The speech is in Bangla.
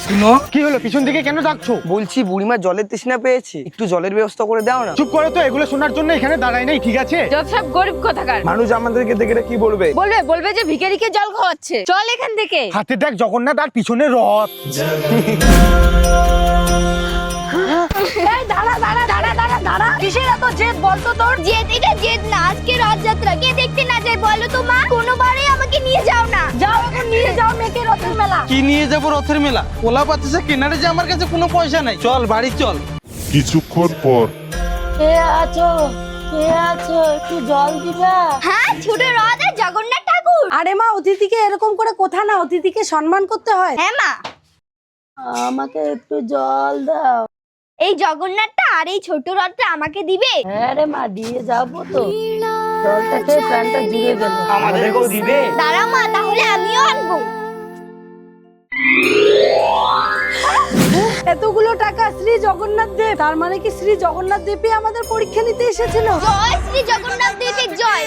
শুনো, কি হলো? পিছন দিকে কেন ডাকছো? বলছি বুড়িমা জলের তৃষ্ণা পেয়েছে, একটু জলের ব্যবস্থা করে দাও না। চুপ করো তো, এগুলো শোনার জন্য এখানে দাঁড়াই নাই, ঠিক আছে? যত সব গরিব কোথাকার। মানুষ আমাদেরকে দেখে কি বলবে? বলবে যে ভিখারিকে জল খাওয়াচ্ছে। চল এখান থেকে। হাতে দেখ জগন্নাথ আর পিছনে রথ। এই দাঁড়া দাঁড়া দাঁড়া দাঁড়া দাঁড়া, কিসের এত জেদ বলতো তোর? জেদ? এটা জেদ না, আজকে রথযাত্রা, কে দেখতে না যায় বলো তো মা? কোনোবারে আমাকে নিয়ে যাও না। যাও এখন নিয়ে যাও মেয়েকে রথের মেলা। কি নিয়ে যাবো রথের মেলা? ওলা বাতাসে কিনারে যে আমার কাছে কোনো পয়সা নাই। চল বাড়ি চল। কিছুক্ষণ পর কে আছো? কে আছো? একটু জল দিবা? হ্যাঁ, ছোট রথ আর জগন্নাথ ঠাকুর। আরে মা, অতিথিকে এরকম করে কথা না, অতিথিকে সম্মান করতে হয়। হ্যাঁ মা, আমাকে একটু জল দাও। এই জগন্নাথটা আর এই ছোট রথটা আমাকে দিবে? হ্যাঁ রে মা, দিয়ে যাবো তো। জলটা খেয়ে প্রাণটা জুড়ে গেল। আমাদেরকেও দিবে? দাঁড়া মা, তাহলে আমিও আনবো। এতগুলো টাকা শ্রী জগন্নাথ দেব, তার মানে কি শ্রী জগন্নাথ দেবই আমাদের পরীক্ষা নিতে এসেছিল? জয় শ্রী জগন্নাথ দেবের জয়।